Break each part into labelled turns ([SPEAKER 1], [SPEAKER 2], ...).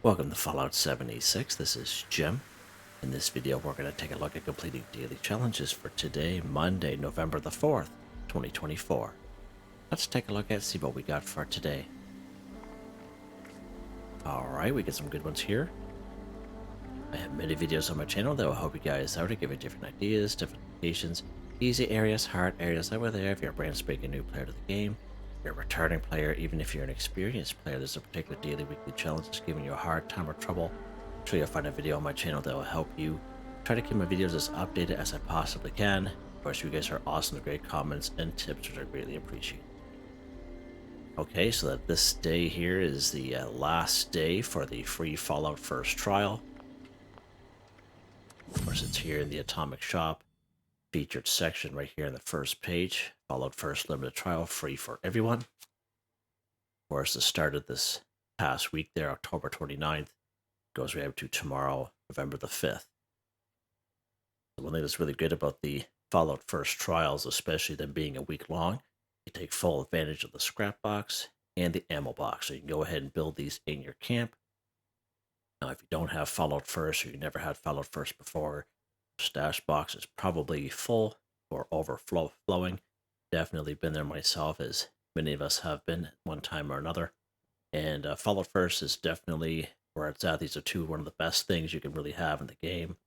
[SPEAKER 1] Welcome to Fallout 76. This is Jim. In this video, we're going to take a look at completing daily challenges for today, Monday, November the 4th, 2024. Let's take a look at see what we got for today. Alright, we get some good ones here. I have many videos on my channel that will help you guys out to give you different ideas, different locations, easy areas, hard areas over there if you're a brand spanking new player to the game. If you're a returning player, even if you're an experienced player, there's a particular daily, weekly challenge that's giving you a hard time or trouble. I'm sure you'll find a video on my channel that will help you. Try to keep my videos as updated as I possibly can. Of course, you guys are awesome with great comments and tips, which I greatly appreciate. Okay, so that this day here is the last day for the free Fallout First trial. Of course, it's here in the Atomic Shop. Featured section right here on the first page. Fallout First limited trial, free for everyone. Of course, the start of this past week there, October 29th, goes right up to tomorrow, November the 5th. The one thing that's really good about the Fallout First trials, especially them being a week long, you take full advantage of the scrap box and the ammo box. So you can go ahead and build these in your camp. Now, if you don't have Fallout First or you never had Fallout First before, stash box is probably full or overflowing. Definitely been there myself, as many of us have been at one time or another. And Fallout First is definitely where it's at. These are one of the best things you can really have in the game.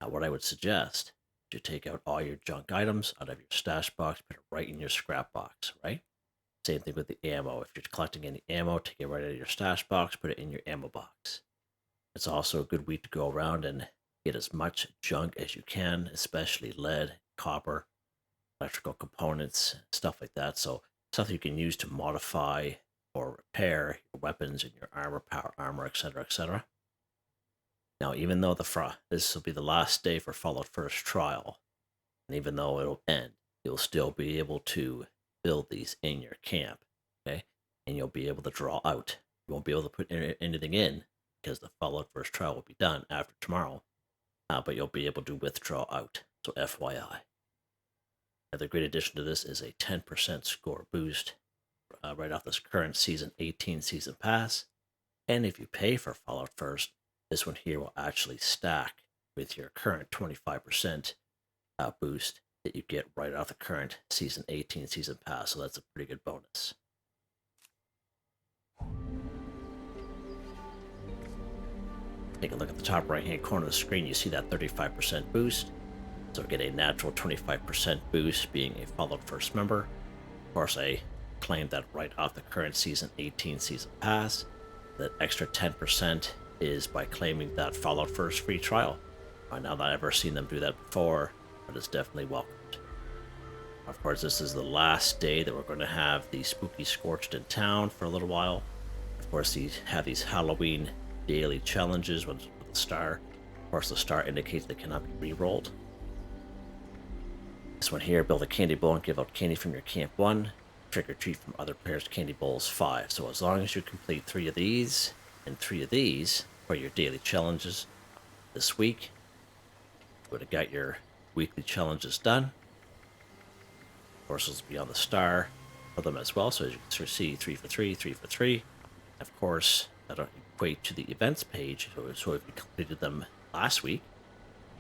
[SPEAKER 1] What I would suggest is you take out all your junk items out of your stash box, put it right in your scrap box, right? Same thing with the ammo. If you're collecting any ammo, take it right out of your stash box, put it in your ammo box. It's also a good week to go around and get as much junk as you can, especially lead, copper, electrical components, stuff like that. So stuff you can use to modify or repair your weapons and your armor, power armor, etc., etc. Now, even though this will be the last day for Fallout First trial, and even though it'll end, you'll still be able to build these in your camp, okay? And you'll be able to draw out. You won't be able to put anything in because the Fallout First trial will be done after tomorrow. But you'll be able to withdraw out, so FYI. Another great addition to this is a 10% score boost right off this current Season 18 Season Pass. And if you pay for Fallout First, this one here will actually stack with your current 25% boost that you get right off the current Season 18 Season Pass, so that's a pretty good bonus. Take a look at the top right hand corner of the screen, you see that 35% boost. So get a natural 25% boost being a Fallout First member. Of course, I claimed that right off the current Season 18 Season Pass. That extra 10% is by claiming that Fallout First free trial. I've not ever seen them do that before, but it's definitely welcomed. Of course, this is the last day that we're going to have the spooky Scorched in town for a little while. Of course, have these Halloween daily challenges with the star. Of course, the star indicates they cannot be re-rolled. This one here, build a candy bowl and give out candy from your camp 1. Trick or treat from other players' candy bowls 5. So as long as you complete 3 of these and 3 of these for your daily challenges this week, you would have got your weekly challenges done. Of course, this will be on the star for them as well. So as you can see, 3 for 3, 3 for 3. Of course, that'll equate to the events page. So if you completed them last week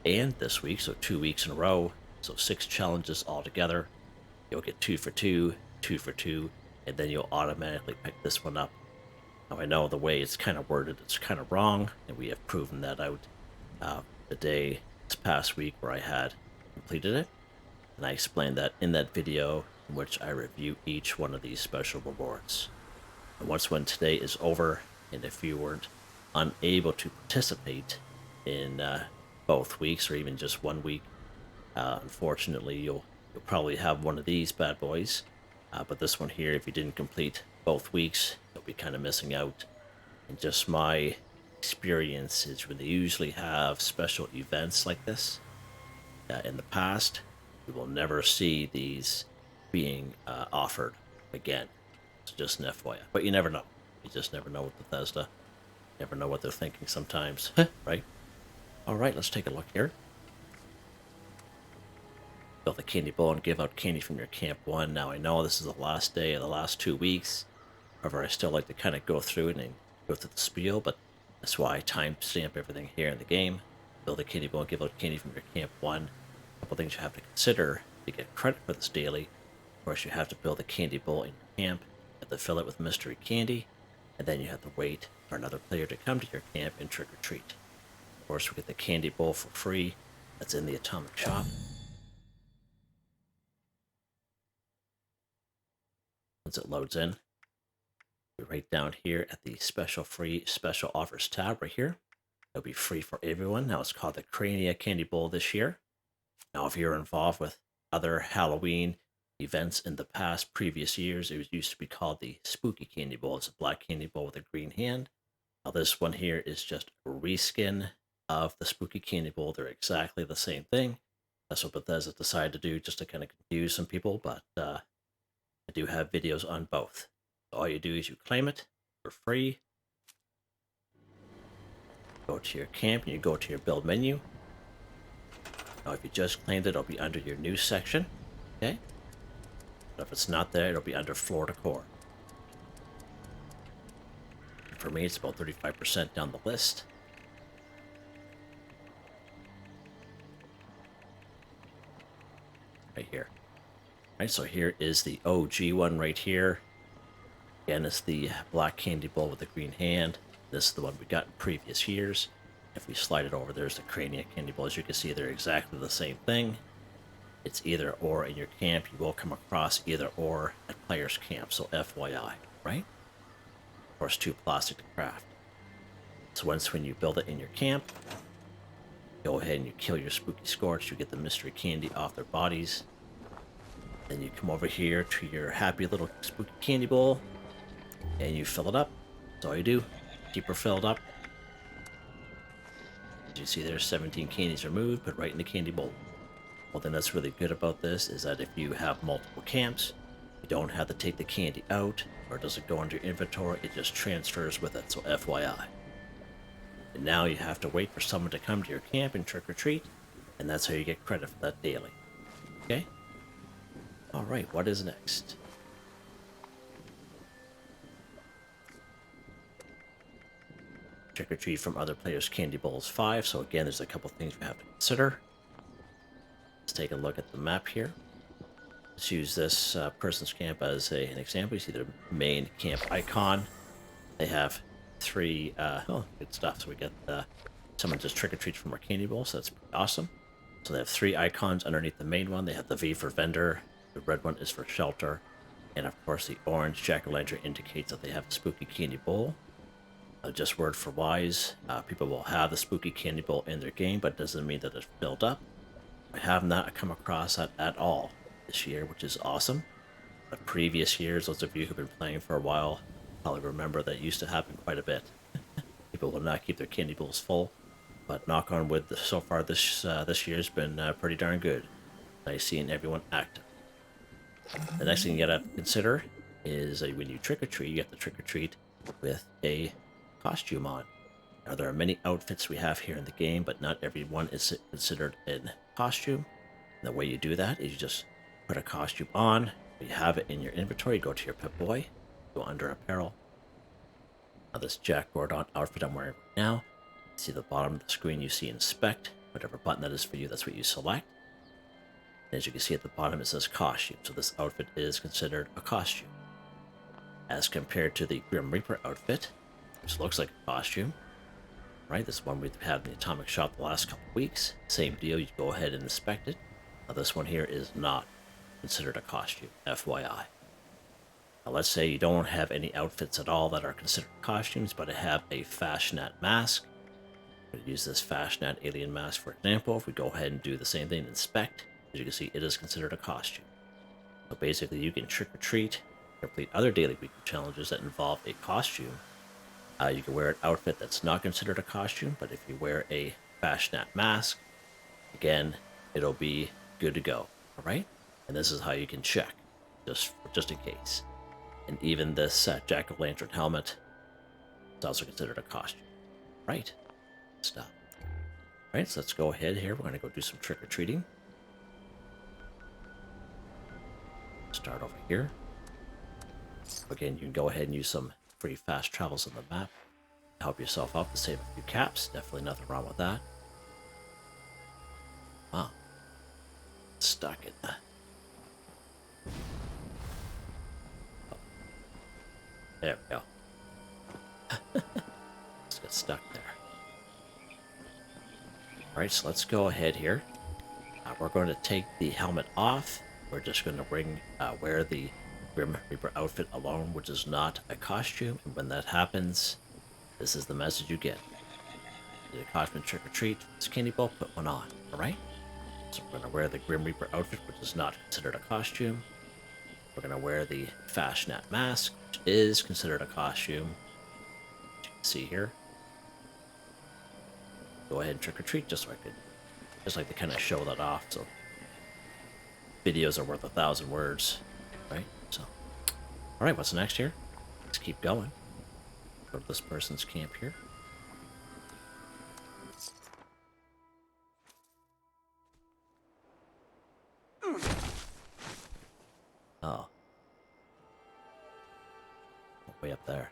[SPEAKER 1] and this week, so 2 weeks in a row, so 6 challenges altogether, you'll get 2 for 2, 2 for 2, and then you'll automatically pick this one up. Now, I know the way it's kind of worded, it's kind of wrong, and we have proven that out the day this past week where I had completed it. And I explained that in that video in which I review each one of these special rewards. And when today is over, and if you weren't unable to participate in both weeks or even just 1 week, unfortunately you'll probably have one of these bad boys. But this one here, if you didn't complete both weeks, you'll be kind of missing out. And just my experience is when they usually have special events like this in the past, you will never see these being offered again. So just an FYI. But you never know. You just never know with Bethesda. You never know what they're thinking sometimes, right? All right, let's take a look here. Build the candy bowl and give out candy from your camp 1. Now, I know this is the last day of the last 2 weeks. However, I still like to kind of go through it and go through the spiel, but That's why I timestamp everything here in the game. Build a candy bowl, give out candy from your camp 1. A couple things you have to consider to get credit for this daily. Of course, you have to build a candy bowl in your camp. You have to fill it with mystery candy. And then you have to wait for another player to come to your camp and trick or treat. Of course, we get the candy bowl for free. That's in the atomic shop. Once it loads in, we're right down here at the special offers tab right here. It'll be free for everyone. Now it's called the Crania Candy Bowl this year. Now, if you're involved with other Halloween events in the previous years, it used to be called the Spooky Candy Bowl. It's a black candy bowl with a green hand. Now, this one here is just a reskin of the Spooky Candy Bowl. They're exactly the same thing. That's what Bethesda decided to do, just to kind of confuse some people, but I do have videos on both. All you do is you claim it for free. Go to your camp and you go to your build menu. Now, if you just claimed it, it'll be under your new section, okay? But if it's not there, it'll be under floor decor. For me, it's about 35% down the list. Right here. Right, so here is the OG one right here. Again, it's the black candy bowl with the green hand. This is the one we got in previous years. If we slide it over, there's the Crania Candy Bowl. As you can see, they're exactly the same thing. It's either or in your camp. You will come across either or at players' camp, so FYI, right? Of course, too plastic to craft. So when you build it in your camp, go ahead and you kill your spooky Scorched. You get the mystery candy off their bodies. Then you come over here to your happy little spooky candy bowl, and you fill it up. That's all you do. Keep her filled up. As you see, there's 17 candies removed, put right in the candy bowl. One thing that's really good about this is that if you have multiple camps, you don't have to take the candy out, or it doesn't go into your inventory, it just transfers with it, so FYI. And now you have to wait for someone to come to your camp and trick or treat, and that's how you get credit for that daily. Okay? Alright, what is next? Trick or treat from other players' candy bowls 5. So again, there's a couple things we have to consider. Let's take a look at the map here. Let's use this person's camp as an example. You see their main camp icon. They have 3, good stuff. So we get someone just trick or treats from our candy bowl, so that's pretty awesome. So they have 3 icons underneath the main one. They have the V for vendor, the red one is for shelter, and of course the orange jack-o'-lantern indicates that they have a spooky candy bowl. Just word for wise, people will have the spooky candy bowl in their game, but it doesn't mean that it's filled up. I have not come across that at all this year, which is awesome. But previous years, those of you who've been playing for a while probably remember that used to happen quite a bit. People will not keep their candy bowls full, but knock on wood, so far this year's been pretty darn good. Nice seeing everyone active. The next thing you gotta consider is when you trick or treat, you have to trick or treat with a costume on. Now, there are many outfits we have here in the game, but not every one is considered a costume. And the way you do that is you just put a costume on, you have it in your inventory, go to your Pip-Boy, go under apparel. Now this Jack Gordon outfit I'm wearing right now, see the bottom of the screen, you see inspect, whatever button that is for you, that's what you select. And as you can see at the bottom, it says costume, so this outfit is considered a costume. As compared to the Grim Reaper outfit, which looks like a costume, right? This one we've had in the Atomic Shop the last couple weeks. Same deal, you go ahead and inspect it. Now this one here is not considered a costume, FYI. Now let's say you don't have any outfits at all that are considered costumes, but I have a fashionette mask. I'm going to use this fashionette alien mask for example. If we go ahead and do the same thing, inspect, as you can see, it is considered a costume. So basically you can trick or treat, complete other daily weekly challenges that involve a costume. You can wear an outfit that's not considered a costume, but if you wear a fashionette mask, again, it'll be good to go, all right? And this is how you can check, just in case. And even this jack-o'-lantern helmet is also considered a costume, right? Stop. All right, so let's go ahead here. We're going to go do some trick-or-treating. Start over here. Again, you can go ahead and use some free fast travels on the map. Help yourself up to save a few caps. Definitely nothing wrong with that. Wow. Stuck in the... Oh. There we go. Just got stuck there. Alright, so let's go ahead here. We're going to take the helmet off. We're just going to wear the Grim Reaper outfit alone, which is not a costume. And when that happens, this is the message you get. Did a costume trick or treat, this candy bowl, put one on, alright? So we're going to wear the Grim Reaper outfit, which is not considered a costume. We're going to wear the Fashionat mask, which is considered a costume. As you can see here. Go ahead and trick or treat, just like to kind of show that off. So videos are worth 1,000 words, right? So, all right, what's next here? Let's keep going. Go to this person's camp here. Oh, way up there.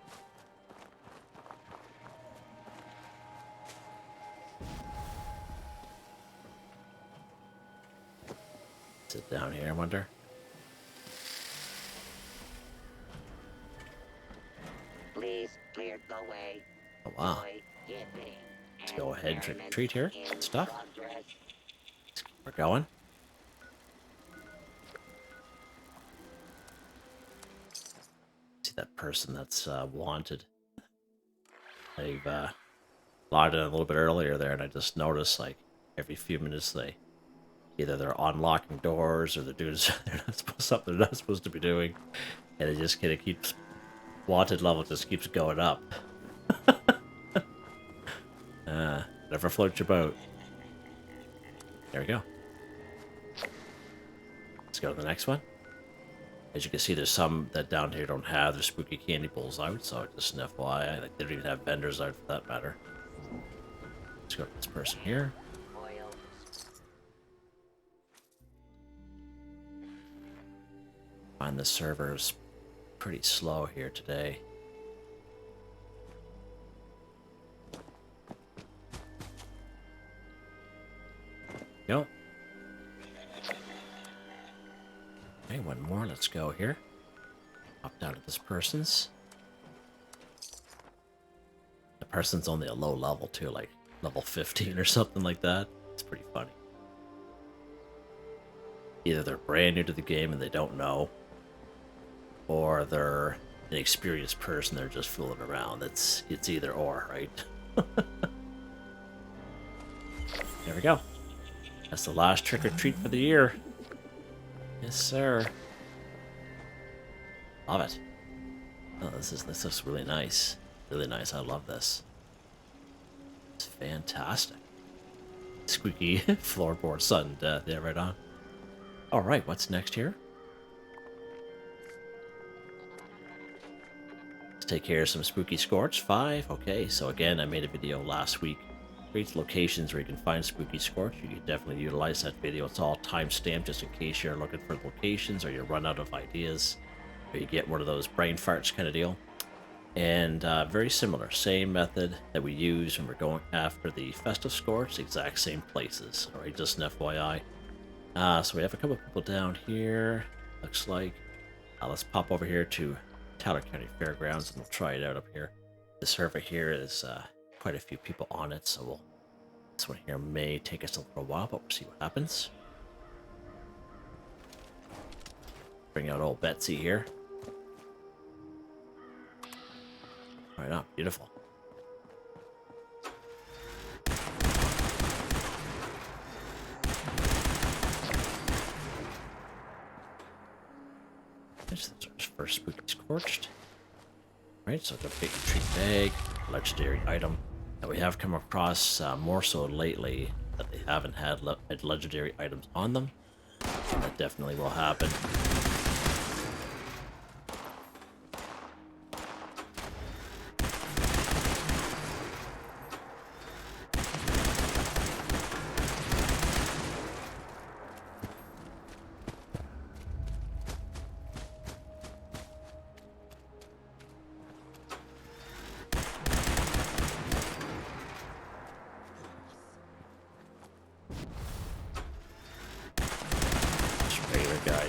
[SPEAKER 1] Sit down here, I wonder.
[SPEAKER 2] Please clear the way.
[SPEAKER 1] Oh, wow. Let's go ahead and trick or treat here. Good stuff. We're going. See that person that's wanted. They've logged in a little bit earlier there, and I just noticed, like, every few minutes either they're unlocking doors or they're doing something they're not supposed to be doing, and it just kind of keeps, wanted level just keeps going up. Never float your boat. There we go. Let's go to the next one. As you can see, there's some that down here don't have their spooky candy bowls out, so just an FYI, like, they don't even have vendors out for that matter. Let's go to this person here. Find the server's pretty slow here today. Go. Okay, one more. Let's go here. Hop down to this person's. The person's only a low level too, like level 15 or something like that. It's pretty funny. Either they're brand new to the game and they don't know, or they're an experienced person, they're just fooling around. It's either or, right? There we go. That's the last trick or treat for the year. Yes, sir. Love it. Oh, this looks really nice. Really nice. I love this. It's fantastic. Squeaky floorboard sudden death. Yeah, right on. All right, what's next here? Let's take care of some spooky Scorched. 5. Okay, so again, I made a video last week. Great locations where you can find spooky Scorched. You can definitely utilize that video. It's all time-stamped just in case you're looking for locations or you run out of ideas or you get one of those brain farts kind of deal. And very similar, same method that we use when we're going after the festive Scorched, exact same places. All right, just an FYI. So we have a couple of people down here, looks like. Let's pop over here to Tyler County Fairgrounds and we'll try it out up here. The server here is quite a few people on it, so this one here may take us a little while, but we'll see what happens. Bring out old Betsy here. Right on, beautiful. There's the first spooky Scorched. Right, so the big treat bag, legendary item that we have come across more so lately that they haven't had legendary items on them. And that definitely will happen.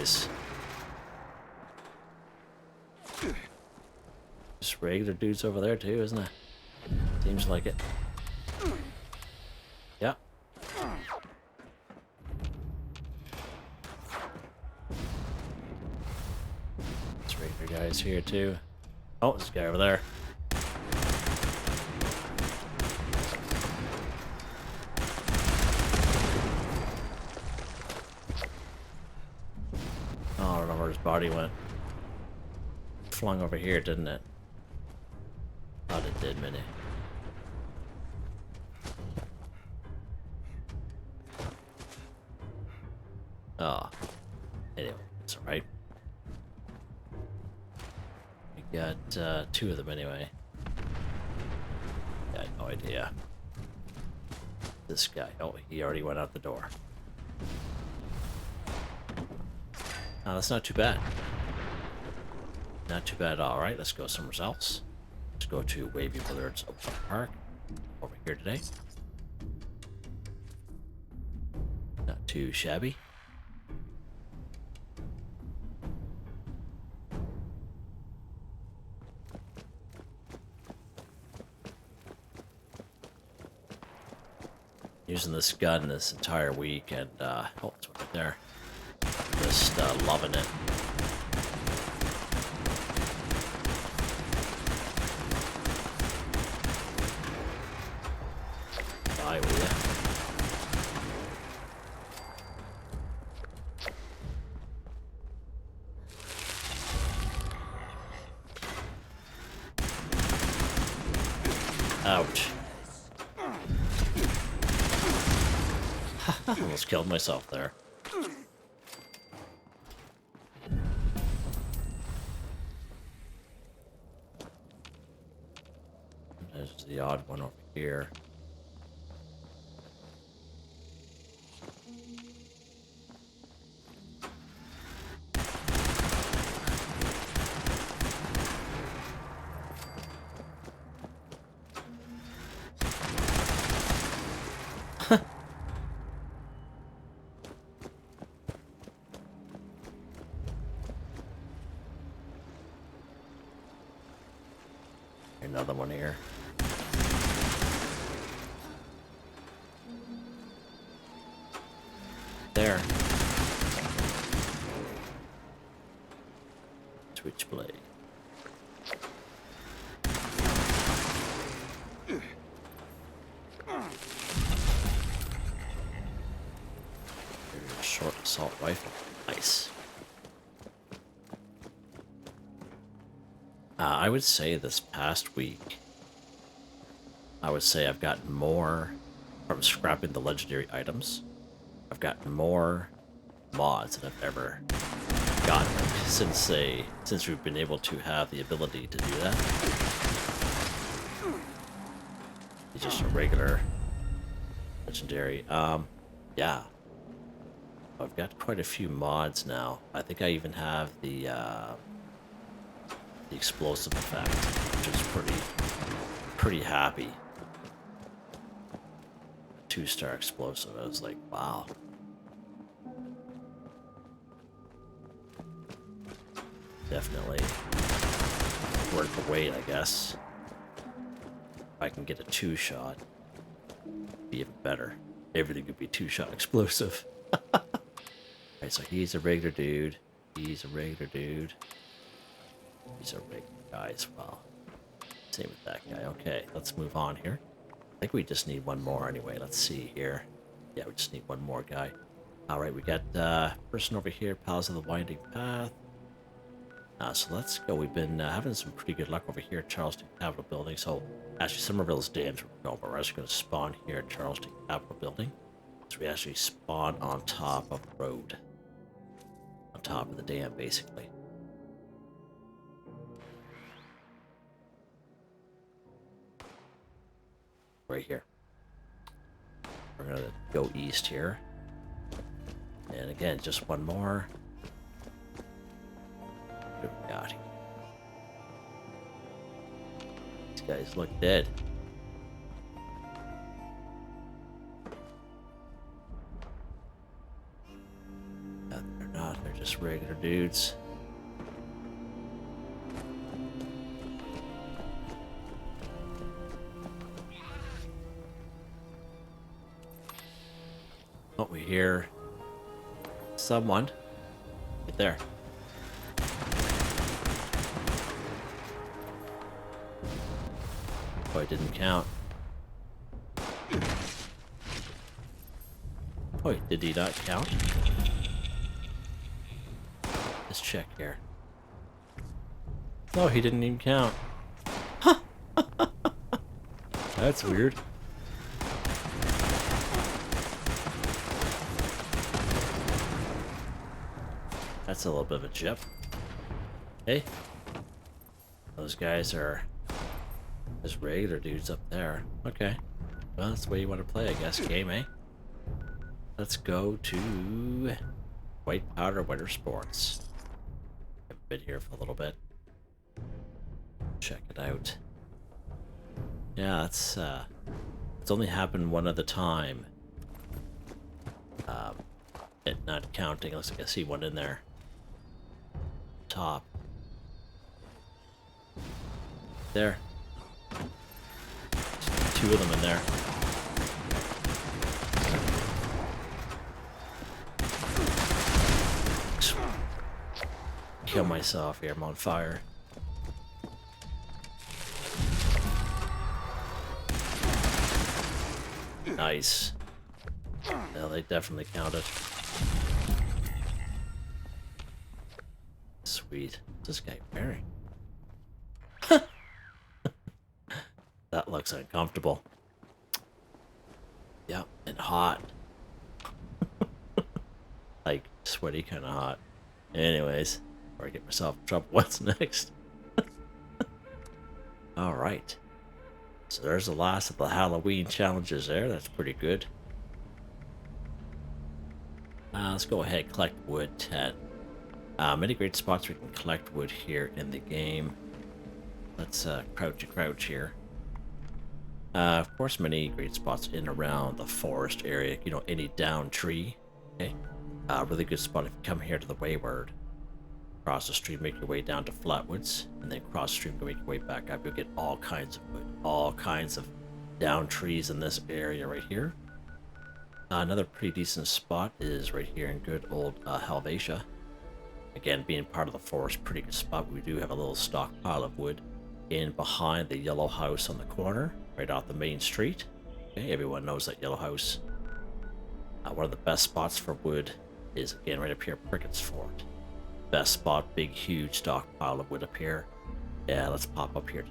[SPEAKER 1] guys. Just regular dudes over there too, isn't it? Seems like it. Yeah. There's regular guys here too. Oh, this guy over there. Oh, I don't know where his body went. Flung over here, didn't it? Thought it did, Minnie. Oh. Anyway, it's alright. We got 2 of them anyway. I had no idea. This guy. Oh, he already went out the door. Oh, that's not too bad. Not too bad at all. Alright, let's go somewhere else. Let's go to Wavy Willard's Open Park. Over here today. Not too shabby. Using this gun this entire week, and oh, it's right there. Just loving it. Die, will ya? Ouch. Almost killed myself there. There's the odd one over here. Another one here. There. Switchblade. Short assault rifle. Nice. I would say this past week, I would say I've gotten more from scrapping the legendary items. I've gotten more mods than I've ever gotten since we've been able to have the ability to do that. It's just a regular legendary. Yeah. I've got quite a few mods now. I think I even have the explosive effect, which is pretty happy. 2-star explosive. I was like, wow. Definitely worth the wait, I guess. If I can get a 2-shot, it'd be even better. Everything could be 2-shot explosive. Alright, so he's a regular dude. He's a regular dude. He's a regular guy as well. Same with that guy. Okay, let's move on here. I think we just need one more anyway. Let's see here. Yeah, we just need one more guy. Alright, we got person over here, Pals of the Winding Path. So let's go. We've been having some pretty good luck over here at Charleston Capitol Building. So actually, Somerville's dams we're over. We're actually going to spawn here at Charleston Capitol Building. So we actually spawn on top of the road. On top of the dam, basically. Right here. We're going to go east here. And again, just one more. What have we got here? These guys look dead. No, they're not. They're just regular dudes. Oh, we hear someone. Get there. Oh, it didn't count. Oh, did he not count? Let's check here. No, he didn't even count. That's weird. That's a little bit of a jip. Hey, those guys are just regular dudes up there. Okay, well, that's the way you want to play, I guess. Game, eh? Let's go to White Powder Winter Sports. I've been here for a little bit. Check it out. Yeah, it's only happened one other time. It not counting. Looks like I see one in there. Top. There. There's 2 of them in there. Kill myself here. I'm on fire. Nice. Well, they definitely counted. Sweet. What's this guy wearing? That looks uncomfortable. Yep, and hot. Like, sweaty kind of hot. Anyways, before I get myself in trouble, what's next? Alright. So there's the last of the Halloween challenges there. That's pretty good. Let's go ahead and collect wood 10. Many great spots we can collect wood here in the game. Let's crouch here. Of course, many great spots in and around the forest area. You know, any down tree. Okay. Really good spot if you come here to the Wayward. Cross the stream, make your way down to Flatwoods, and then cross the stream to make your way back up. You'll get all kinds of wood, all kinds of down trees in this area right here. Another pretty decent spot is right here in good old Helvetia. Again, being part of the forest, pretty good spot. We do have a little stockpile of wood in behind the yellow house on the corner, right off the main street. Okay, everyone knows that yellow house. One of the best spots for wood is, again, right up here, Prickett's Fort. Best spot, big, huge stockpile of wood up here. Yeah, let's pop up here.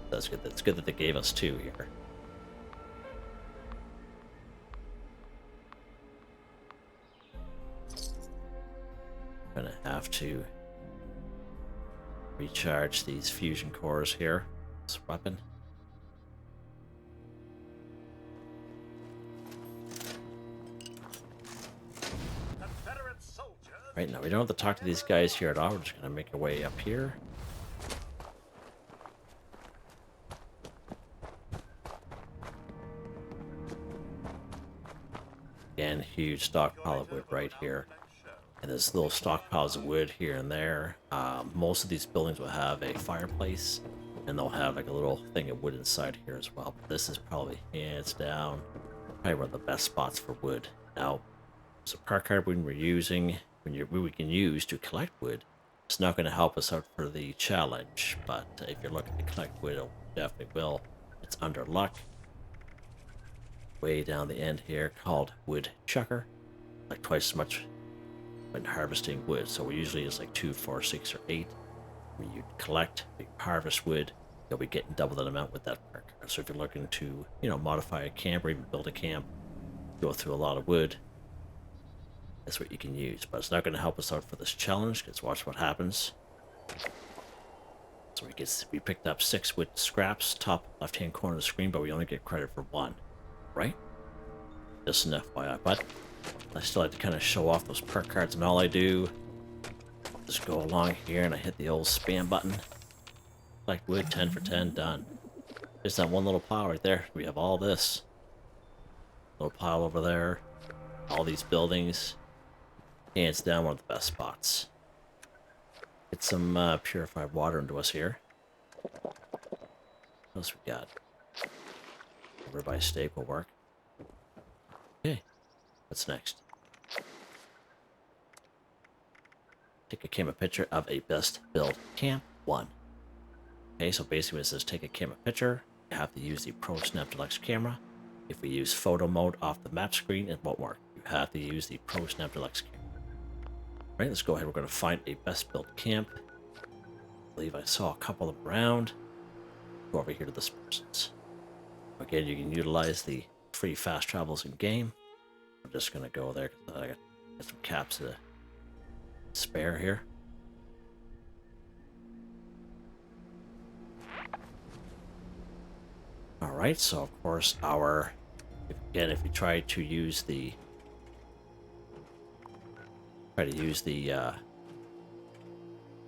[SPEAKER 1] That's good. That's good that they gave us 2 here. Gonna have to recharge these fusion cores here. This weapon. Right now, we don't have to talk to these guys here at all. We're just gonna make our way up here. Again, huge stockpile of wood right here. And there's little stockpiles of wood here and there. Most of these buildings will have a fireplace, and they'll have like a little thing of wood inside here as well. But this is probably hands down probably one of the best spots for wood. Now, so Perk card we're using, we can use to collect wood. It's not going to help us out for the challenge, but if you're looking to collect wood, it definitely will. It's under luck. Way down the end here, called Wood Chucker. Like twice as much when harvesting wood. So we usually use like 2, 4, 6, or 8. When you collect, you harvest wood, you'll be getting double that amount with that perk. So if you're looking to, you know, modify a camp or even build a camp, go through a lot of wood, that's what you can use. But it's not going to help us out for this challenge, because watch what happens. So we picked up 6 wood scraps, top left-hand corner of the screen, but we only get credit for 1, right? Just an FYI, but I still like to kind of show off those perk cards, and all I do, just go along here and I hit the old spam button. Collect wood, 10 for 10, done. There's that one little pile right there. We have all this. Little pile over there. All these buildings. Hands down, one of the best spots. Get some purified water into us here. What else we got? Ribeye steak will work. Okay. What's next? Take a camera picture of a best build camp 1. Okay, so basically it says take a camera picture. You have to use the Pro Snap Deluxe camera. If we use photo mode off the map screen, it won't work. You have to use the Pro Snap Deluxe camera. All right, let's go ahead. We're going to find a best built camp. I believe I saw a couple of them around. Go over here to this person's. Again, you can utilize the free fast travels in game. I'm just going to go there because I got some caps to spare here. All right, so of course if we try to use the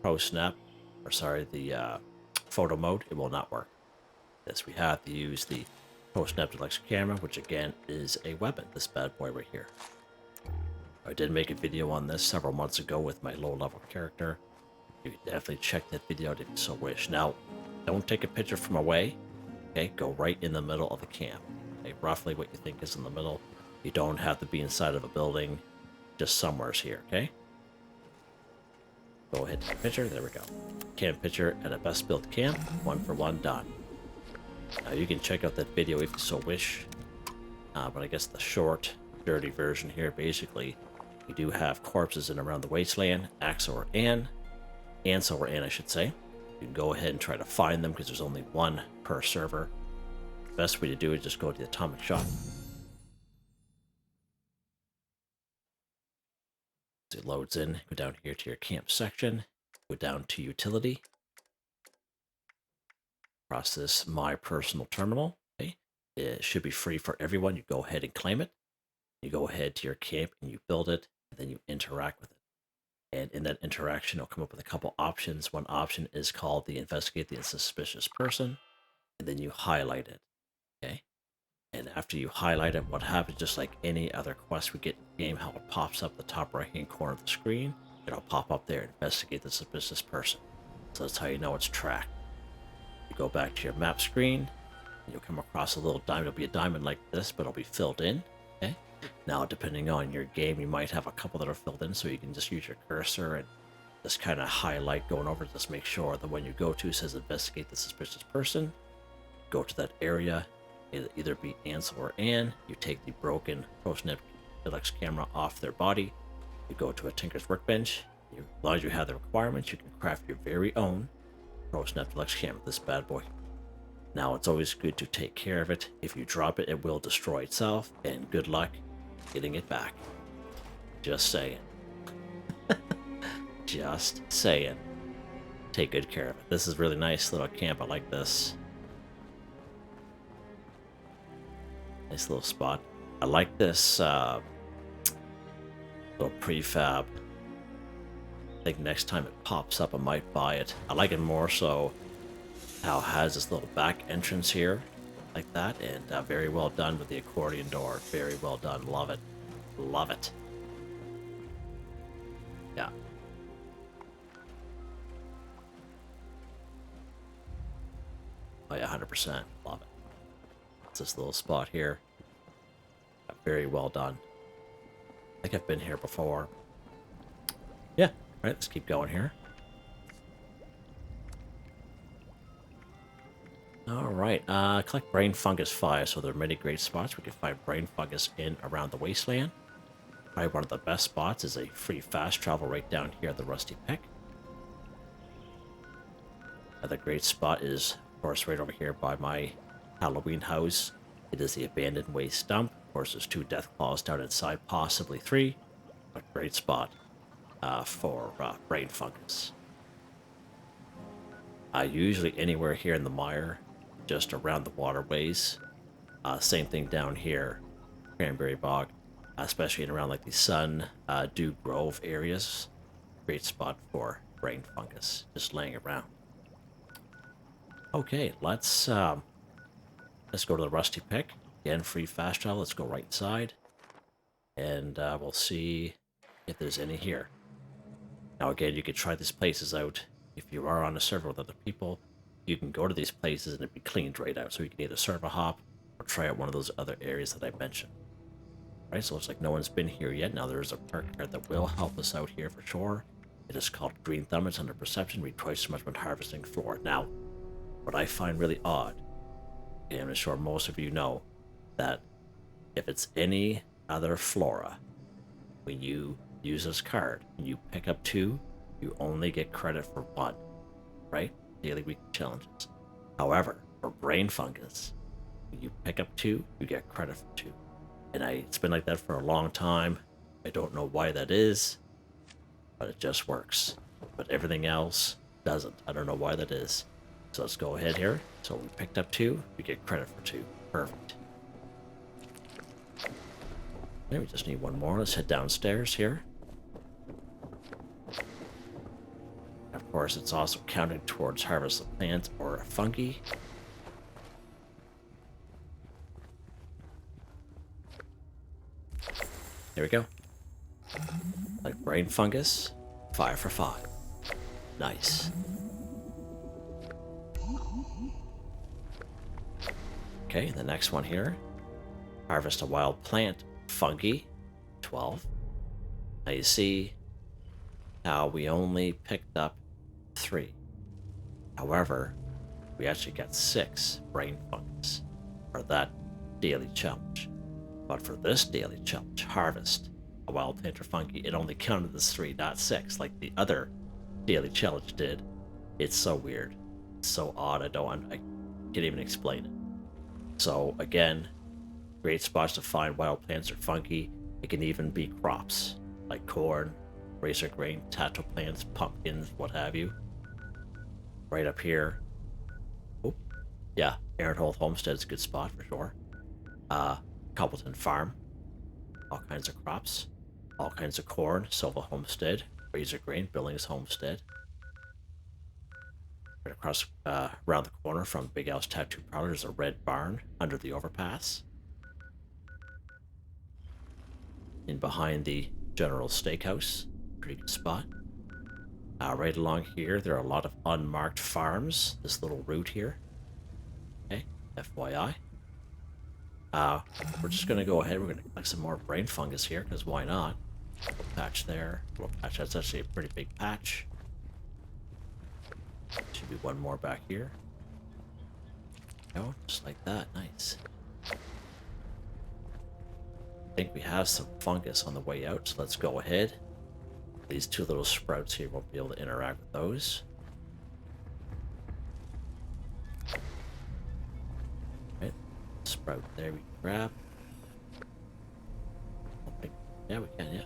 [SPEAKER 1] Pro Snap, or sorry, the photo mode, it will not work. Yes, we have to use the Pro Snap Deluxe camera, which again is a weapon, this bad boy right here. I did make a video on this several months ago with my low level character. You can definitely check that video out if you so wish. Now, don't take a picture from away. Okay, go right in the middle of the camp. Okay, roughly what you think is in the middle. You don't have to be inside of a building, just somewhere's here, okay? Go ahead, take a picture. There we go. Camp picture at a best built camp. 1 for 1 done. Now you can check out that video if you so wish. But I guess the short, dirty version here, basically, we do have corpses in around the wasteland. Axel or Ann. Ansel or Ann, I should say. You can go ahead and try to find them because there's only 1 per server. The best way to do it is just go to the atomic shop. As it loads in, go down here to your camp section. Go down to utility. Process my personal terminal. Okay, it should be free for everyone. You go ahead and claim it. You go ahead to your camp and you build it, and then you interact with it. And in that interaction, it'll come up with a couple options. One option is called the investigate the suspicious person, and then you highlight it. Okay, and after you highlight it, what happens, just like any other quest we get in the game, how it pops up the top right hand corner of the screen, it'll pop up there, investigate the suspicious person. So that's how you know it's tracked. You go back to your map screen, and you'll come across a little diamond. It'll be a diamond like this, but it'll be filled in. Okay. Now, depending on your game, you might have a couple that are filled in, so you can just use your cursor and just kind of highlight going over. Just make sure that when you go to says investigate the suspicious person, go to that area. It'll either be Ansel or Ann. You take the broken Pro Snap Deluxe camera off their body. You go to a Tinker's Workbench. As long as you have the requirements, you can craft your very own Pro Snap Deluxe camera, this bad boy. Now, it's always good to take care of it. If you drop it, it will destroy itself, and good luck getting it back. Just saying. Just saying. Take good care of it. This is really nice little camp. I like this. Nice little spot. I like this little prefab. I think next time it pops up, I might buy it. I like it more so how it has this little back entrance here, like that, and very well done with the accordion door. Very well done. Love it. Love it. Yeah. Oh yeah, 100%. Love it. It's this little spot here. Very well done. I think I've been here before. Yeah. All right, let's keep going here. All right, collect brain fungus 5. So there are many great spots we can find brain fungus in around the wasteland. Probably one of the best spots is a free fast travel right down here at the Rusty Peck. Another great spot is, of course, right over here by my Halloween house. It is the abandoned waste dump. Of course, there's 2 death claws down inside, possibly 3. A great spot for brain fungus. Usually anywhere here in the mire, just around the waterways. Same thing down here, Cranberry Bog, especially in around like the Sun, Dew Grove areas. Great spot for brain fungus, just laying around. Okay, let's Let's go to the rusty pick. Again, free fast travel. Let's go right inside. And we'll see if there's any here. Now again, you could try these places out. If you are on a server with other people, you can go to these places and it'd be cleaned right out. So you can either server hop or try out one of those other areas that I mentioned. Right, so it looks like no one's been here yet. Now there's a perk here that will help us out here for sure. It is called Green Thumb. It's under perception. Read twice as much when harvesting floor. Now, what I find really odd, and I'm sure most of you know, that if it's any other flora, when you use this card and you pick up 2, you only get credit for 1, right? Daily weekly challenges. However, for brain fungus, when you pick up 2, you get credit for 2. And it's been like that for a long time. I don't know why that is, but it just works. But everything else doesn't. I don't know why that is. So let's go ahead here. So we picked up 2, we get credit for 2. Perfect. Okay, we just need 1 more. Let's head downstairs here. Of course, it's also counted towards harvest of plants or fungi. There we go. Like brain fungus, 5 for 5. Nice. Okay, the next one here. Harvest a wild plant, fungi, 12. Now you see how we only picked up 3. However, we actually got 6 brain fungus for that daily challenge. But for this daily challenge, harvest a wild plant or fungi, it only counted as 3, not 6, like the other daily challenge did. It's so weird. It's so odd, I can't even explain it. So again, great spots to find wild plants or fungi. It can even be crops, like corn, razor grain, tato plants, pumpkins, what have you. Right up here. Oh, yeah, Aaronhold Homestead's a good spot for sure. Cobbleton Farm, all kinds of crops, all kinds of corn, Silva Homestead, razor grain, Billings Homestead. Right across, around the corner from Big Al's Tattoo Parlor, there's a red barn under the overpass. In behind the General Steakhouse, pretty good spot. Right along here, there are a lot of unmarked farms. This little route here. Okay, FYI. We're just going to go ahead. We're going to collect some more brain fungus here, because why not? Little patch there. Little patch. That's actually a pretty big patch. Should be 1 more back here. Oh, just like that. Nice. I think we have some fungus on the way out, so let's go ahead. These 2 little sprouts here won't be able to interact with those. Right. Sprout there we can grab. Okay. Yeah, we can, yeah.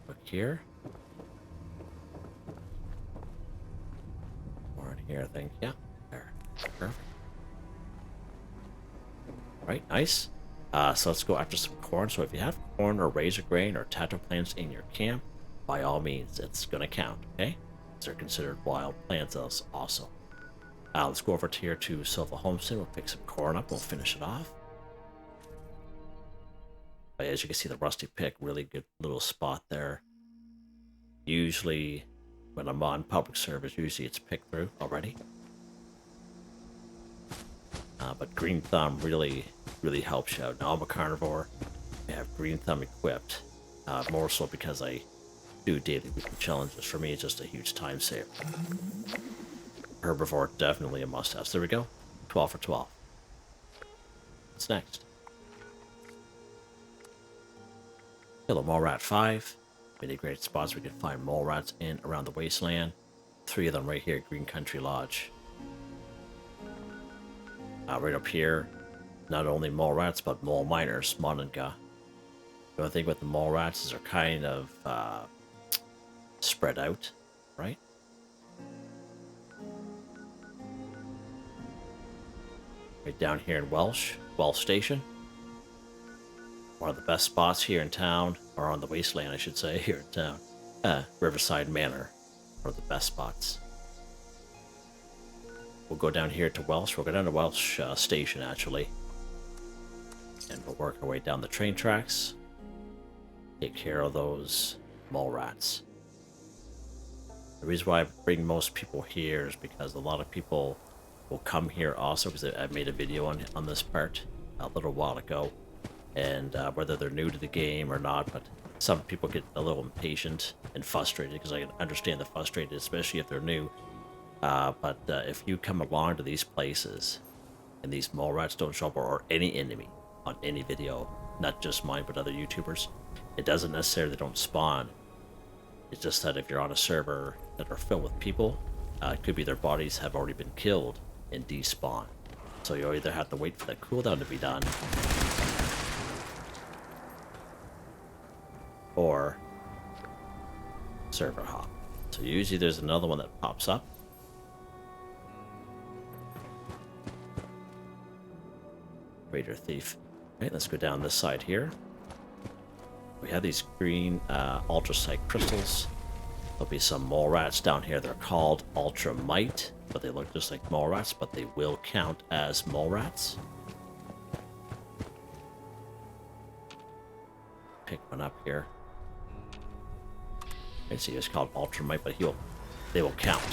[SPEAKER 1] Look here. More in here, I think. Yeah. There. Perfect. Right, nice. So let's go after some corn. So if you have corn or razor grain or tato plants in your camp, by all means, it's going to count, okay? They're considered wild plants also. Let's go over here to Silva Homestead. We'll pick some corn up. We'll finish it off. But as you can see, the rusty pick, really good little spot there. Usually, when I'm on public service, usually it's picked through already. But Green Thumb really helps you out. Now I'm a carnivore. I have Green Thumb equipped. More so because I do daily weekly challenges. For me, it's just a huge time saver. Herbivore, definitely a must-have. So there we go. 12 for 12. What's next? Kill a mole rat 5. Many great spots we can find mole rats in around the wasteland. 3 of them right here at Green Country Lodge. Right up here, not only mole rats, but mole miners, Monanga. The only thing with the mole rats is they're kind of spread out, right? Right down here in Welsh Station. One of the best spots here in town, or on the wasteland, I should say, here in town. Riverside Manor, one of the best spots. We'll go down here to Welsh. We'll go down to Welsh Station, actually. And we'll work our way down the train tracks. Take care of those mole rats. The reason why I bring most people here is because a lot of people will come here also, because I made a video on this part a little while ago. And whether they're new to the game or not, but some people get a little impatient and frustrated, because I can understand the frustrated, especially if they're new. But if you come along to these places and these mole rats don't show up, or any enemy on any video, not just mine but other YouTubers, it doesn't necessarily they don't spawn. It's just that if you're on a server that are filled with people, it could be their bodies have already been killed and despawn. So you either have to wait for that cooldown to be done, or server hop. So usually there's another one that pops up. Raider Thief. Right, let's go down this side here. We have these green ultracite crystals. There'll be some mole rats down here. They're called ultramite, but they look just like mole rats, but they will count as mole rats. Pick one up here. I see it's called ultramite, but they will count.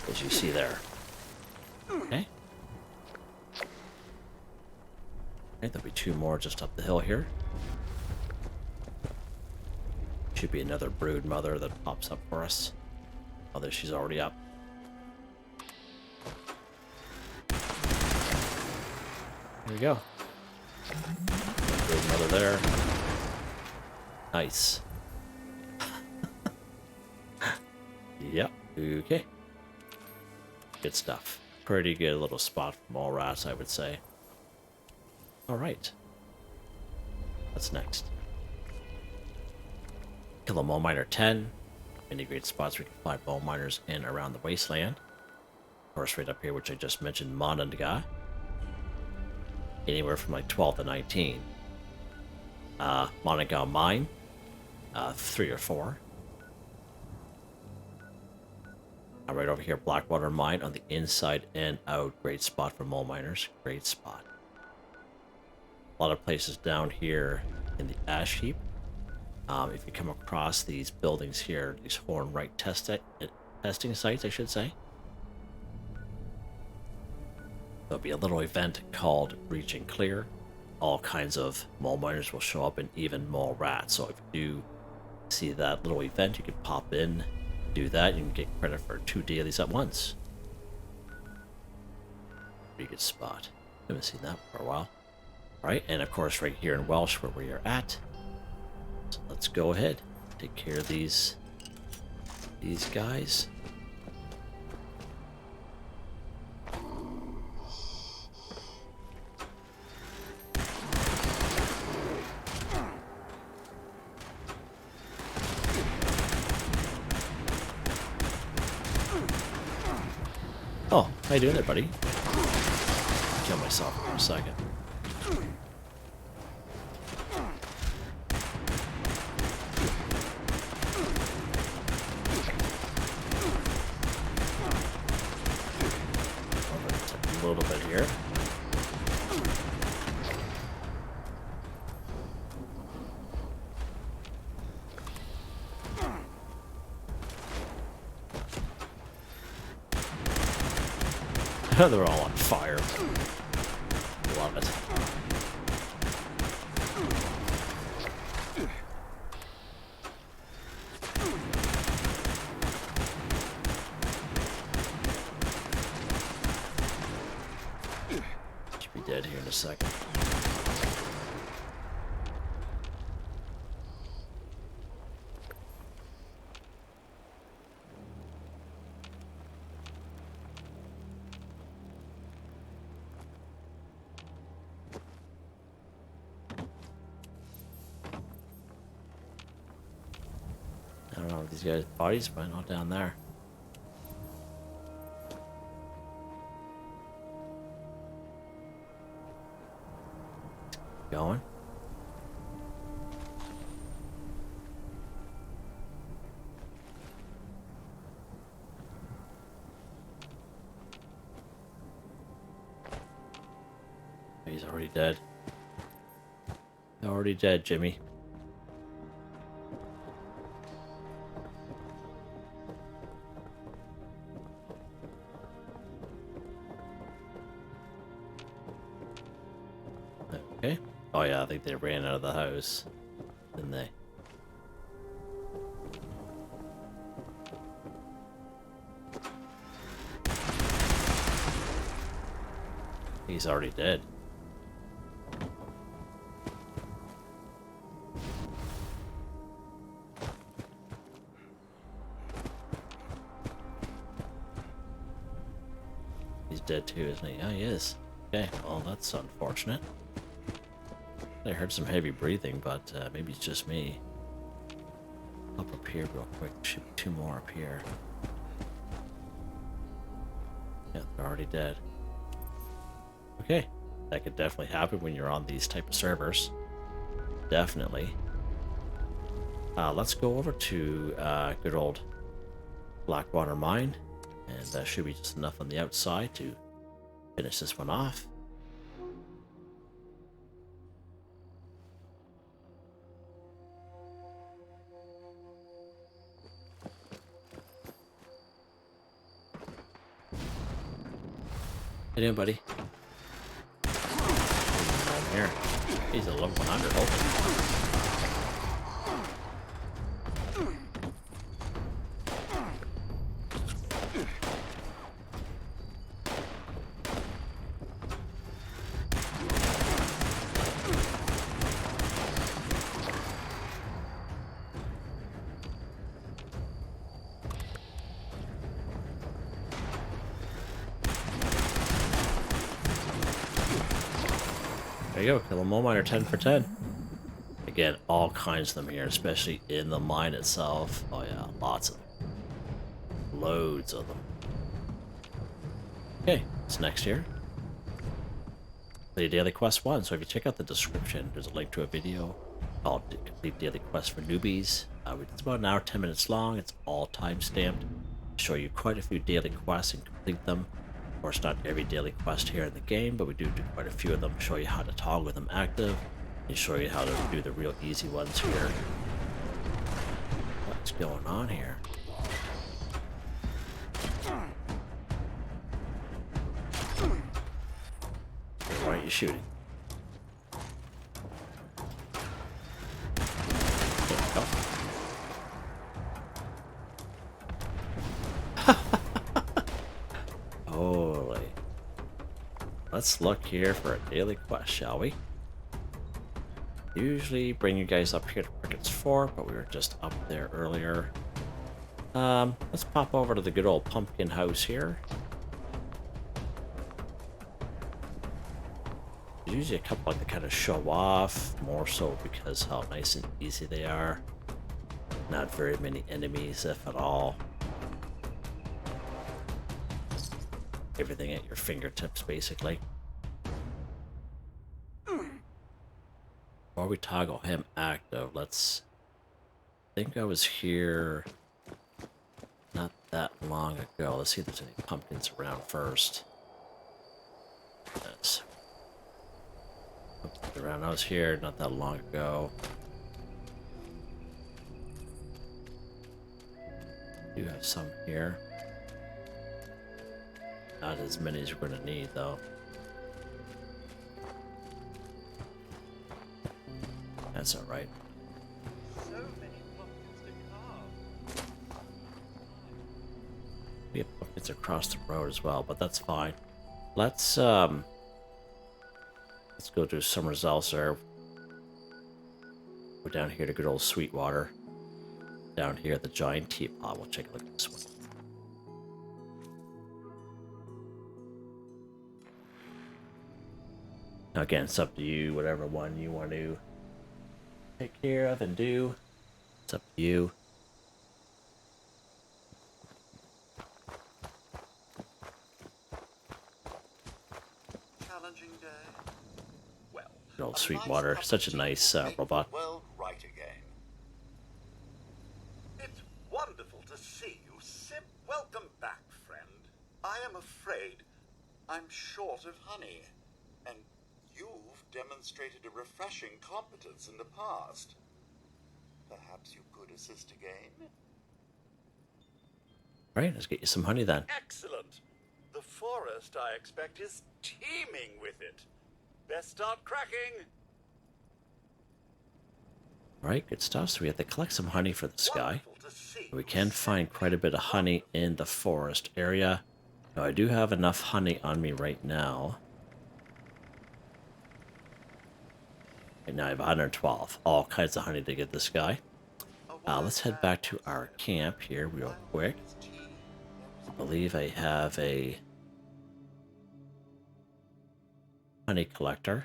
[SPEAKER 1] As you see there. Okay. Okay, there'll be two more just up the hill here. Should be another brood mother that pops up for us. Oh, there, she's already up. There we go. Brood mother there. Nice. Yep. Okay. Good stuff. Pretty good little spot for mole rats, I would say. Alright. What's next? Kill a mole miner 10. Many great spots where you can find mole miners in around the wasteland. Of course, right up here, which I just mentioned, Mononga. Anywhere from like 12 to 19. Mononga Mine. 3 or 4. Right over here, Blackwater Mine on the inside and out. Great spot for mole miners. Great spot. A lot of places down here in the ash heap. If you come across these buildings here, these Hornwright testing sites, I should say, there'll be a little event called Reach and Clear. All kinds of mole miners will show up, and even mole rats. So if you do see that little event, you can pop in, do that, you can get credit for 2 dailies at once. Pretty good spot. Haven't seen that for a while. Right, and of course right here in Welsh where we are at. So let's go ahead, take care of these guys. Oh, how you doing there, buddy? Kill myself for a second. A little bit here. They're all on fire. Love it. Should be dead here in a second. I don't know if these guys' bodies, but not down there. going. He's already dead. Already dead, Jimmy. Okay. Oh yeah, I think they ran out of the house, didn't they? He's already dead. He's dead too, isn't he? Yeah, he is. Okay, well that's unfortunate. I heard some heavy breathing, but maybe it's just me. Up here real quick. Shoot 2 more up here. Yeah, they're already dead. Okay, that could definitely happen when you're on these type of servers. Definitely. Let's go over to good old Blackwater Mine, and that should be just enough on the outside to finish this one off. Hey, doing, buddy? Here. He's a level 100. Open. There you go, kill a mole miner 10 for 10. Again, all kinds of them here, especially in the mine itself. Oh yeah, lots of them. Loads of them. Okay, what's next here? The Daily Quest 1. So if you check out the description, there's a link to a video called Complete Daily Quest for Newbies. It's about an hour, 10 minutes long. It's all time-stamped. Show you quite a few daily quests and complete them. Of course, not every daily quest here in the game, but we do quite a few of them. Show you how to toggle them active, and show you how to do the real easy ones here. What's going on here? Why aren't you shooting? There we go. Holy. Let's look here for a daily quest, shall we? Usually bring you guys up here to Perk's Fort, but we were just up there earlier. Let's pop over to the good old pumpkin house here. There's usually a couple like to kind of show off, more so because how nice and easy they are. Not very many enemies, if at all. Everything at your fingertips, basically. While we toggle him active, let's... I think I was here not that long ago. Let's see if there's any pumpkins around first. Yes. Pumpkins around. I was here not that long ago. Do have some here. Not as many as we're gonna need, though. That's alright.
[SPEAKER 3] So many pumpkins to carve.
[SPEAKER 1] We have pumpkins across the road as well, but that's fine. Let's go do some results there. Go down here to good old Sweetwater. Down here at the giant teapot. We'll take a look at this one. Now again, it's up to you, whatever one you want to take care of and do. It's up to you.
[SPEAKER 3] Challenging day. Well,
[SPEAKER 1] Good old love Sweetwater. Such a nice robot.
[SPEAKER 4] World right again.
[SPEAKER 5] It's wonderful to see you, Sim. Welcome back, friend. I am afraid I'm short of honey.
[SPEAKER 4] And you've demonstrated a refreshing competence in the past. Perhaps you could assist again?
[SPEAKER 1] Right, let's get you some honey then.
[SPEAKER 5] Excellent. The forest, I expect, is teeming with it. Best start cracking.
[SPEAKER 1] Right, good stuff. So we have to collect some honey for this guy.
[SPEAKER 5] Wonderful to see
[SPEAKER 1] We
[SPEAKER 5] you,
[SPEAKER 1] can
[SPEAKER 5] Sim.
[SPEAKER 1] find quite a bit of honey in the forest area. Now, I do have enough honey on me right now. Right now I have 112. All kinds of honey to get this guy. Let's head back to our camp here real quick. I believe I have a honey collector.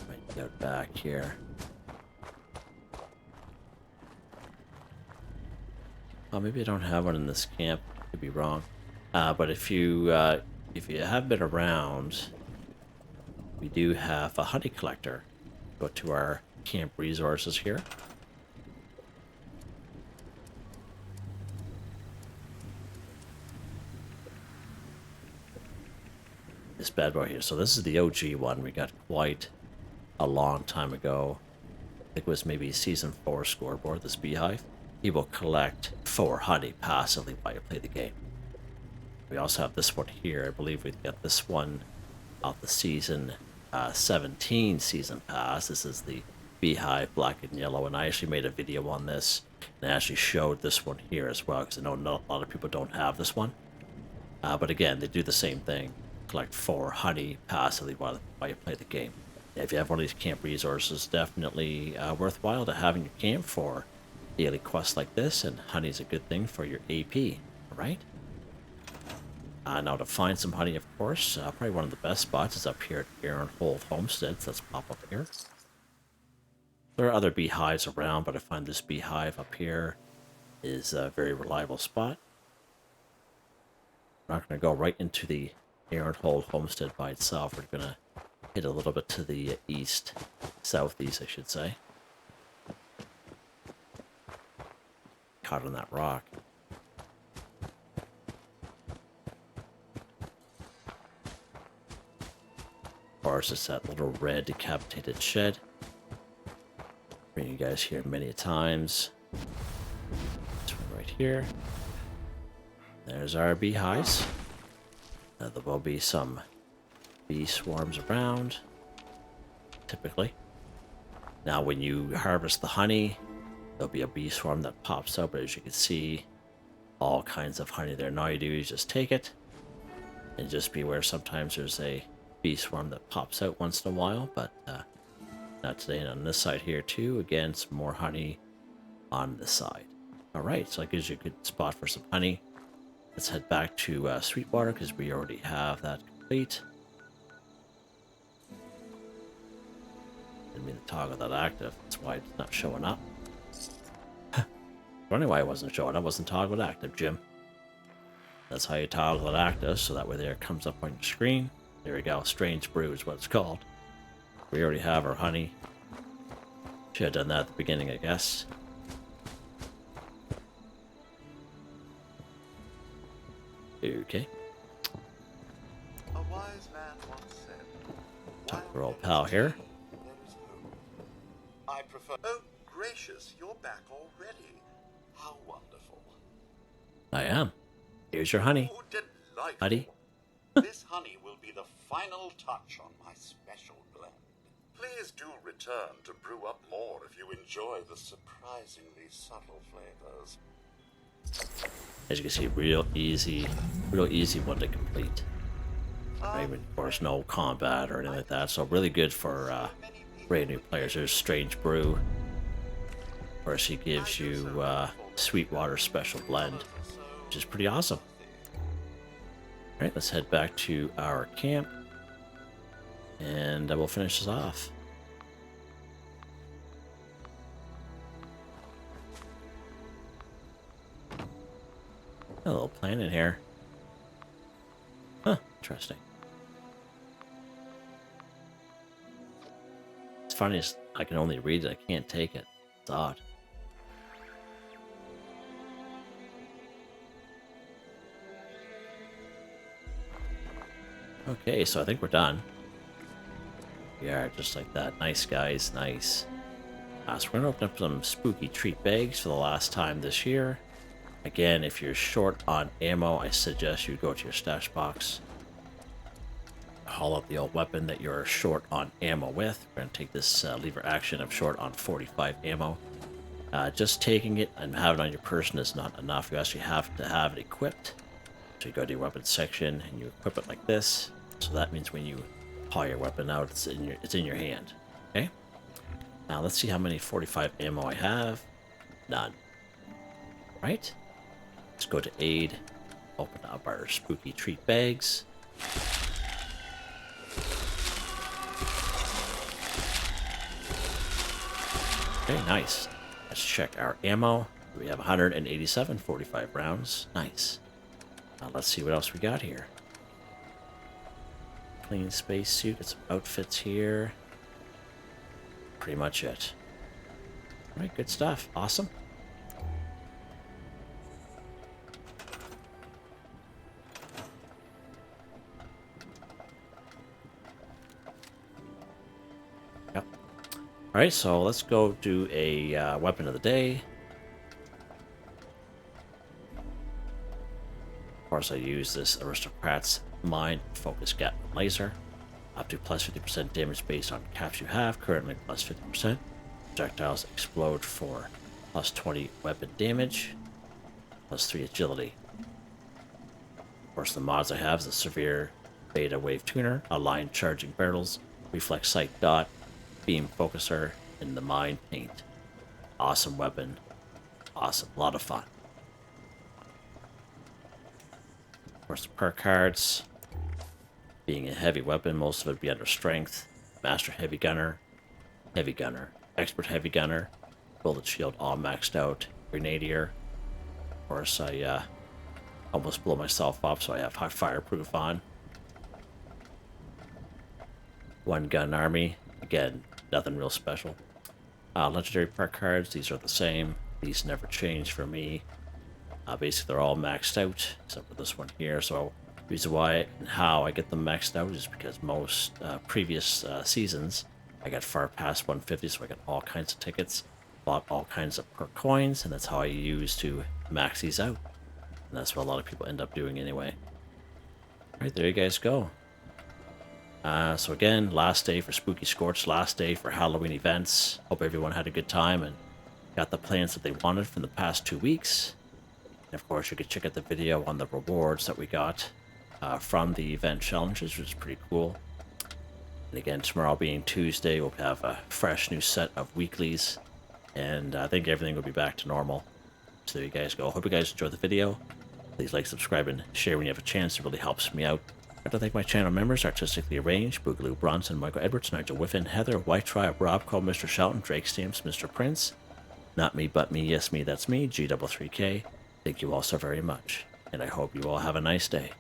[SPEAKER 1] Might go back here. Oh, maybe I don't have one in this camp. Could be wrong. But if you have been around, we do have a honey collector. Go to our camp resources here. This bad boy here. So this is the OG one we got quite a long time ago. I think it was maybe season 4 scoreboard, this beehive. He will collect 4 honey passively while you play the game. We also have this one here. I believe we got this one out the season 17 season pass. This is the beehive black and yellow, and I actually made a video on this and I actually showed this one here as well, because I know not a lot of people don't have this one. But again, they do the same thing. Collect 4 honey passively while you play the game. Yeah, if you have one of these camp resources, definitely worthwhile to have in your camp for daily quests like this, and honey is a good thing for your AP, alright? Now to find some honey, of course, probably one of the best spots is up here at Aaronhold Homestead, so let's pop up here. There are other beehives around, but I find this beehive up here is a very reliable spot. We're not going to go right into the Aaronhold Homestead by itself. We're going to hit a little bit to the east, southeast, I should say. Caught on that rock. Of course, it's that little red decapitated shed. Bring you guys here many times. This one right here. There's our beehives. There will be some bee swarms around, typically. Now, when you harvest the honey, there'll be a bee swarm that pops out, but as you can see, all kinds of honey there. And all you do is just take it, and just be aware sometimes there's a bee swarm that pops out once in a while, but not today. And on this side here too, again, some more honey on this side. Alright, so that gives you a good spot for some honey. Let's head back to Sweetwater, because we already have that complete. Didn't mean to toggle that active, that's why it's not showing up. Wondering why it wasn't showing up. Wasn't toggled active, Jim. That's how you toggle it active, so that way there it comes up on your screen. There we go, Strange Brew is what it's called. We already have our honey. Should have done that at the beginning, I guess. Okay.
[SPEAKER 5] A wise man once said,
[SPEAKER 1] Talk to our old pal here.
[SPEAKER 4] There is hope. I prefer...
[SPEAKER 5] "Oh, gracious, you're back already.
[SPEAKER 4] How wonderful.
[SPEAKER 1] I am. Here's your honey,
[SPEAKER 5] Oh, delightful.
[SPEAKER 1] buddy.
[SPEAKER 4] This honey will be the final touch on my special blend.
[SPEAKER 5] Please do return to brew up more if you enjoy the
[SPEAKER 4] Surprisingly subtle flavors.
[SPEAKER 1] As you can see, real easy one to complete. Right, of course, no combat or anything like that, so really good for brand new players. There's Strange Brew. Of course, he gives you Sweetwater Special Blend, which is pretty awesome. Alright, let's head back to our camp, and we'll finish this off. A little plan in here. Huh, interesting. It's funny, I can only read it, I can't take it. It's odd. Okay, so I think we're done. We are, just like that. Nice, guys, nice. So we're going to open up some spooky treat bags for the last time this year. Again, if you're short on ammo, I suggest you go to your stash box. Haul out the old weapon that you're short on ammo with. We're going to take this lever action of short on 45 ammo. Just taking it and having it on your person is not enough. You actually have to have it equipped. So you go to your weapons section and you equip it like this. So that means when you haul your weapon out, it's in your hand. Okay. Now let's see how many 45 ammo I have. None. Right? Let's go to aid. Open up our spooky treat bags. Okay, nice. Let's check our ammo. We have 187 45 rounds. Nice. Now let's see what else we got here. Clean spacesuit. Get some outfits here. Pretty much it. Alright, good stuff. Awesome. Yep. Alright, so let's go do a weapon of the day. Of course, I use this Aristocrat's Mind Focus Gap Laser. Up to plus 50% damage based on caps you have. Currently plus 50%. Projectiles explode for plus 20 weapon damage. Plus 3 agility. Of course, the mods I have is the Severe Beta Wave Tuner, Aligned Charging Barrels, Reflex Sight Dot, Beam Focuser, and the Mind Paint. Awesome weapon. Awesome. A lot of fun. Of course, the perk cards. Being a heavy weapon, most of it would be under strength. Master Heavy Gunner, Expert Heavy Gunner, Bullet Shield all maxed out, Grenadier. Of course, I almost blow myself up, so I have high fireproof on. One Gun Army, again, nothing real special. Legendary perk cards, these are the same. These never change for me. Basically, they're all maxed out, except for this one here, so the reason why and how I get them maxed out is because most previous seasons I got far past 150, so I got all kinds of tickets, bought all kinds of perk coins, and that's how I use to max these out. And that's what a lot of people end up doing anyway. Alright, there you guys go. So again, last day for Spooky Scorched, last day for Halloween events. Hope everyone had a good time and got the plans that they wanted from the past 2 weeks. And of course, you could check out the video on the rewards that we got from the event challenges, which is pretty cool. And again, tomorrow being Tuesday, we'll have a fresh new set of weeklies, and I think everything will be back to normal. So there you guys go. Hope you guys enjoyed the video. Please like, subscribe, and share when you have a chance. It really helps me out. I'd like to thank my channel members: Artistically Arranged, Boogaloo Bronson, Michael Edwards, Nigel Whiffen, Heather, White Tribe, Rob Cole, Mr. Shelton, Drake Stamps, Mr. Prince, Not Me But Me, Yes Me That's Me, G3k. Thank you all so very much, and I hope you all have a nice day.